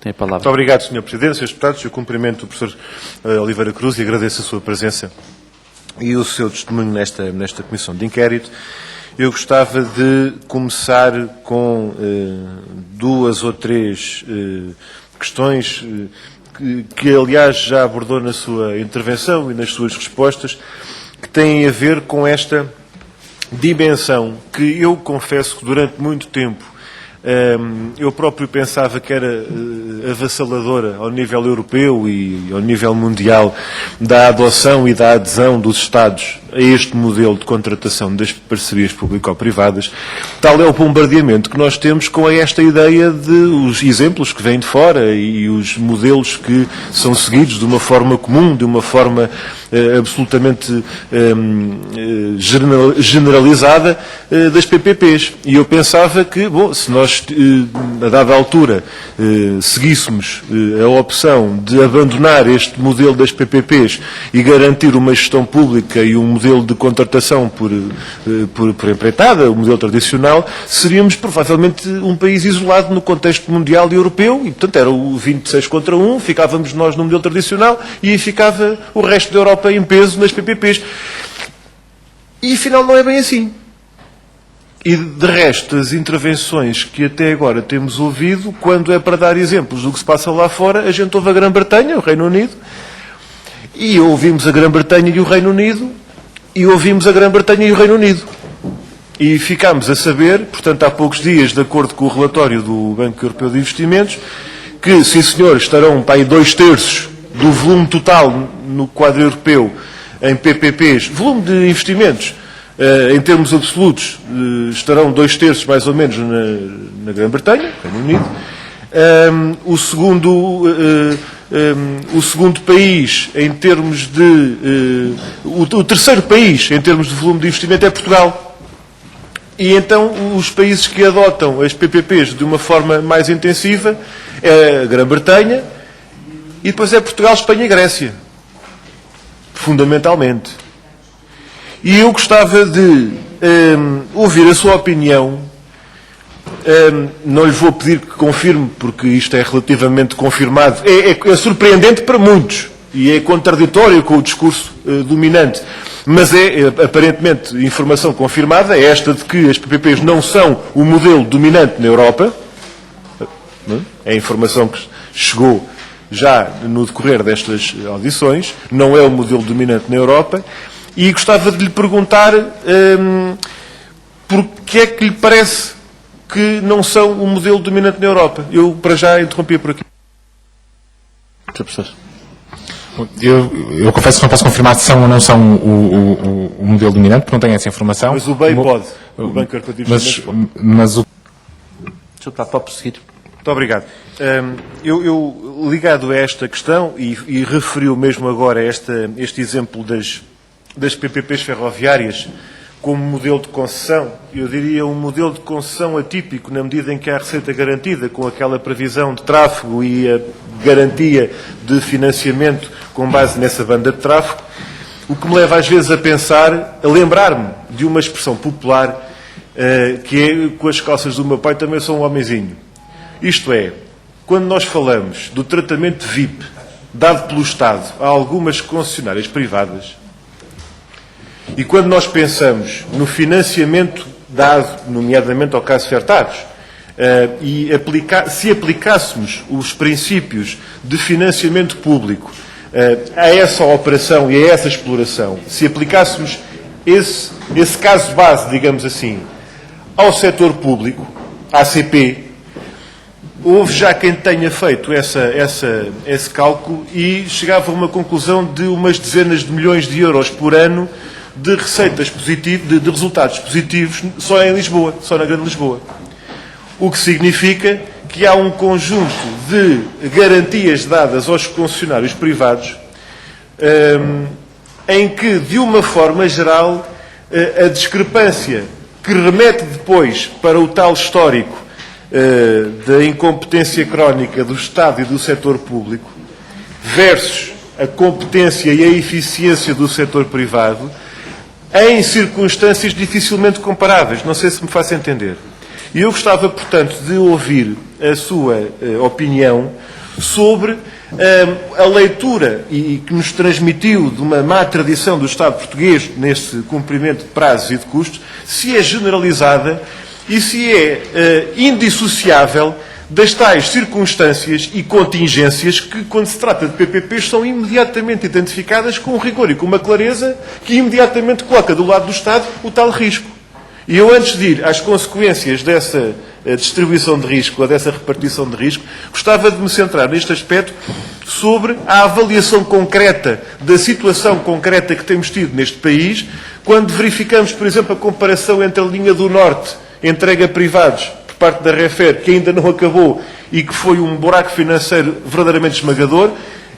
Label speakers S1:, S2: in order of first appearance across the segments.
S1: Tem a palavra.
S2: Muito obrigado, Sr. Presidente, Srs. Deputados. Eu cumprimento o professor Oliveira Cruz e agradeço a sua presença e o seu testemunho nesta comissão de inquérito. Eu gostava de começar com duas ou três questões que, aliás, já abordou na sua intervenção e nas suas respostas, que têm a ver com esta dimensão que eu confesso que durante muito tempo eu próprio pensava que era avassaladora ao nível europeu e ao nível mundial da adoção e da adesão dos Estados a este modelo de contratação das parcerias público-privadas. Tal é o bombardeamento que nós temos com esta ideia de os exemplos que vêm de fora e os modelos que são seguidos de uma forma comum, de uma forma absolutamente generalizada das PPPs. E eu pensava que, bom, se nós, a dada altura, seguíssemos a opção de abandonar este modelo das PPPs e garantir uma gestão pública e um modelo de contratação por empreitada, o modelo tradicional, seríamos provavelmente um país isolado no contexto mundial e europeu e, portanto, era o 26 contra 1, ficávamos nós no modelo tradicional e ficava o resto da Europa em peso nas PPPs. E, afinal, não é bem assim. E, de resto, as intervenções que até agora temos ouvido, quando é para dar exemplos do que se passa lá fora, a gente ouve a Grã-Bretanha, o Reino Unido, e ouvimos a Grã-Bretanha e o Reino Unido, e ouvimos a Grã-Bretanha e o Reino Unido. E ficámos a saber, portanto, há poucos dias, de acordo com o relatório do Banco Europeu de Investimentos, que, sim senhor, estarão para aí 2/3 do volume total no quadro europeu em PPPs, volume de investimentos, em termos absolutos, estarão 2/3 mais ou menos na Grã-Bretanha, Reino Unido. O segundo país, em termos de... o terceiro país, em termos de volume de investimento, é Portugal. E então os países que adotam as PPPs de uma forma mais intensiva é a Grã-Bretanha e depois é Portugal, Espanha e Grécia. Fundamentalmente. E eu gostava de ouvir a sua opinião. Não lhe vou pedir que confirme, porque isto é relativamente confirmado. É surpreendente para muitos e é contraditório com o discurso dominante. Mas é, aparentemente, informação confirmada, é esta de que as PPPs não são o modelo dominante na Europa. É a informação que chegou já no decorrer destas audições. Não é o modelo dominante na Europa. E gostava de lhe perguntar porque é que lhe parece que não são o modelo dominante na Europa. Eu, para já, interrompia por aqui.
S3: Eu confesso que não posso confirmar se são ou não são o modelo dominante, porque não tenho essa informação.
S2: Mas o BEI pode. O Banco Europeu de Investimentos pode.
S3: Mas o...
S1: Sr. Deputado, pode prosseguir.
S2: Muito obrigado. Eu, ligado a esta questão, e referiu mesmo agora este exemplo das PPPs ferroviárias como modelo de concessão, eu diria um modelo de concessão atípico, na medida em que há receita garantida, com aquela previsão de tráfego e a garantia de financiamento com base nessa banda de tráfego, o que me leva às vezes a pensar, a lembrar-me de uma expressão popular, que é, com as calças do meu pai também sou um homenzinho. Isto é, quando nós falamos do tratamento VIP dado pelo Estado a algumas concessionárias privadas, e quando nós pensamos no financiamento dado, nomeadamente ao caso Fertados, e se aplicássemos os princípios de financiamento público a essa operação e a essa exploração, se aplicássemos esse caso base, digamos assim, ao setor público, à ACP, houve já quem tenha feito esse cálculo e chegava a uma conclusão de umas dezenas de milhões de euros por ano de receitas positivas, de resultados positivos só em Lisboa, só na Grande Lisboa. O que significa que há um conjunto de garantias dadas aos concessionários privados em que, de uma forma geral, a discrepância que remete depois para o tal histórico da incompetência crónica do Estado e do setor público versus a competência e a eficiência do setor privado, em circunstâncias dificilmente comparáveis. Não sei se me faço entender. E eu gostava, portanto, de ouvir a sua opinião sobre a leitura e que nos transmitiu de uma má tradição do Estado português neste cumprimento de prazos e de custos, se é generalizada e se é indissociável das tais circunstâncias e contingências que, quando se trata de PPPs, são imediatamente identificadas com um rigor e com uma clareza que imediatamente coloca do lado do Estado o tal risco. E eu, antes de ir às consequências dessa distribuição de risco, ou dessa repartição de risco, gostava de me centrar neste aspecto sobre a avaliação concreta da situação concreta que temos tido neste país, quando verificamos, por exemplo, a comparação entre a linha do Norte, entregue a privados, por parte da REFER, que ainda não acabou e que foi um buraco financeiro verdadeiramente esmagador,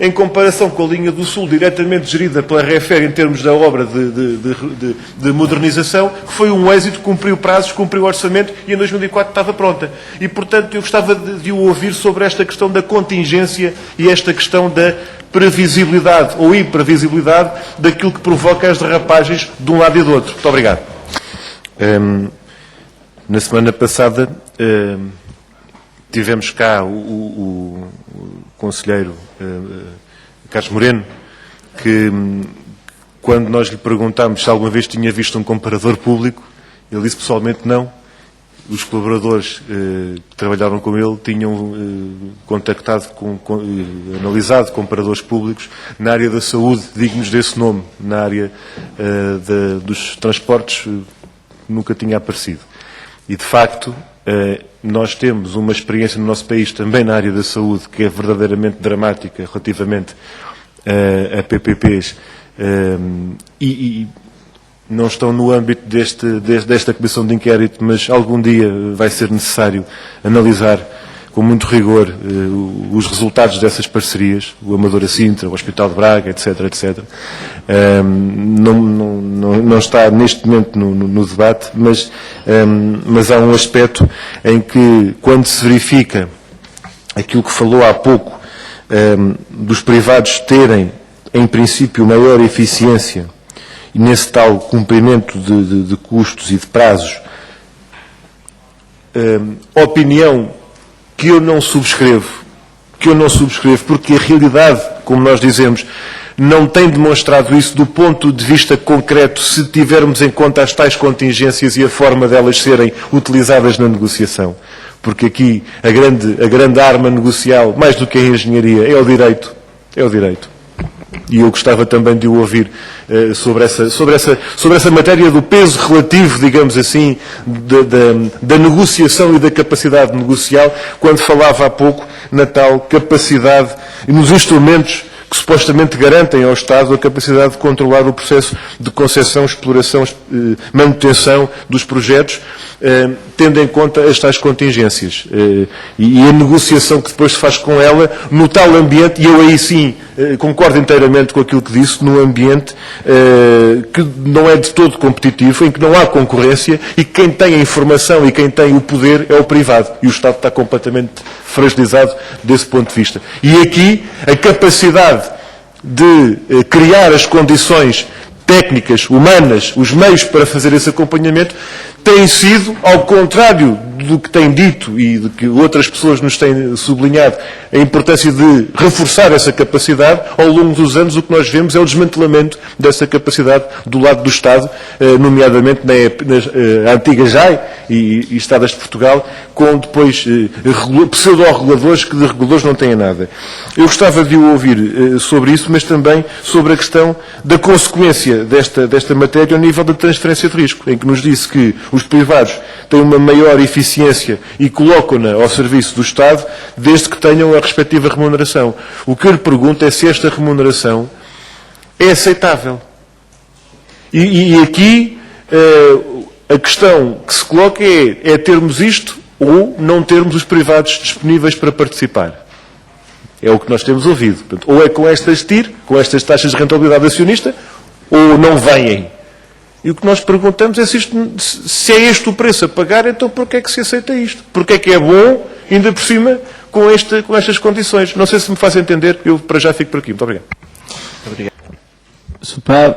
S2: em comparação com a linha do Sul, diretamente gerida pela REFER em termos da obra de modernização, que foi um êxito, cumpriu prazos, cumpriu orçamento e em 2004 estava pronta. E, portanto, eu gostava de o ouvir sobre esta questão da contingência e esta questão da previsibilidade ou imprevisibilidade daquilo que provoca as derrapagens de um lado e do outro. Muito obrigado. Na semana passada tivemos cá o conselheiro Carlos Moreno, que quando nós lhe perguntámos se alguma vez tinha visto um comparador público, ele disse pessoalmente não. Os colaboradores que trabalharam com ele tinham contactado, analisado comparadores públicos na área da saúde, dignos desse nome, na área dos transportes, nunca tinha aparecido. E, de facto, nós temos uma experiência no nosso país também na área da saúde que é verdadeiramente dramática relativamente a PPPs e não estão no âmbito desta comissão de inquérito, mas algum dia vai ser necessário analisar com muito rigor os resultados dessas parcerias, o Amadora Sintra, o Hospital de Braga, etc., etc. Não está neste momento no debate, mas há um aspecto em que, quando se verifica aquilo que falou há pouco, dos privados terem, em princípio, maior eficiência e nesse tal cumprimento de custos e de prazos, opinião que eu não subscrevo, porque a realidade, como nós dizemos, não tem demonstrado isso do ponto de vista concreto, se tivermos em conta as tais contingências e a forma delas serem utilizadas na negociação. Porque aqui a grande arma negocial, mais do que a engenharia, é o direito. É o direito. E eu gostava também de o ouvir sobre essa matéria do peso relativo, digamos assim, da negociação e da capacidade negocial, quando falava há pouco na tal capacidade e nos instrumentos que supostamente garantem ao Estado a capacidade de controlar o processo de concessão, exploração, manutenção dos projetos, tendo em conta as tais contingências. E a negociação que depois se faz com ela no tal ambiente, e eu aí sim concordo inteiramente com aquilo que disse, num ambiente que não é de todo competitivo, em que não há concorrência e que quem tem a informação e quem tem o poder é o privado. E o Estado está completamente fragilizado desse ponto de vista. E aqui a capacidade de criar as condições técnicas, humanas, os meios para fazer esse acompanhamento, tem sido, ao contrário do que tem dito e do que outras pessoas nos têm sublinhado, a importância de reforçar essa capacidade, ao longo dos anos o que nós vemos é o desmantelamento dessa capacidade do lado do Estado, nomeadamente na antiga JAI e Estados de Portugal, com depois pseudo-reguladores que de reguladores não têm nada. Eu gostava de o ouvir sobre isso, mas também sobre a questão da consequência desta matéria ao nível da transferência de risco, em que nos disse que os privados têm uma maior eficiência e colocam-na ao serviço do Estado, desde que tenham a respectiva remuneração. O que eu lhe pergunto é se esta remuneração é aceitável. E aqui a questão que se coloca é termos isto ou não termos os privados disponíveis para participar. É o que nós temos ouvido. Portanto, ou é com estas TIR, com estas taxas de rentabilidade acionista, ou não vêm. E o que nós perguntamos é se é este o preço a pagar, então porquê é que se aceita isto? Porquê é que é bom, ainda por cima, com estas condições? Não sei se me faz entender, eu para já fico por aqui. Muito obrigado.
S1: Obrigado. Sr. Deputado,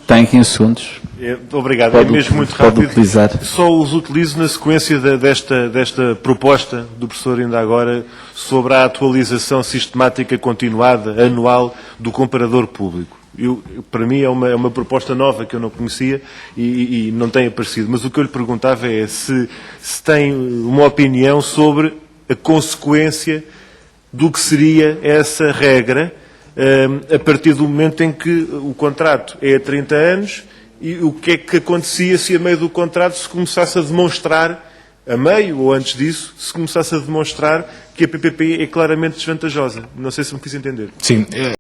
S1: tem 15 segundos.
S2: Obrigado,
S1: Pode
S2: é mesmo muito
S1: pode
S2: rápido.
S1: utilizar.
S2: Só os utilizo na sequência desta proposta do professor ainda agora sobre a atualização sistemática continuada, anual, do comparador público. Para mim é uma proposta nova que eu não conhecia e não tem aparecido. Mas o que eu lhe perguntava é se tem uma opinião sobre a consequência do que seria essa regra a partir do momento em que o contrato é a 30 anos e o que é que acontecia se a meio do contrato se começasse a demonstrar, a meio ou antes disso, se começasse a demonstrar que a PPP é claramente desvantajosa. Não sei se me fiz entender.
S3: Sim,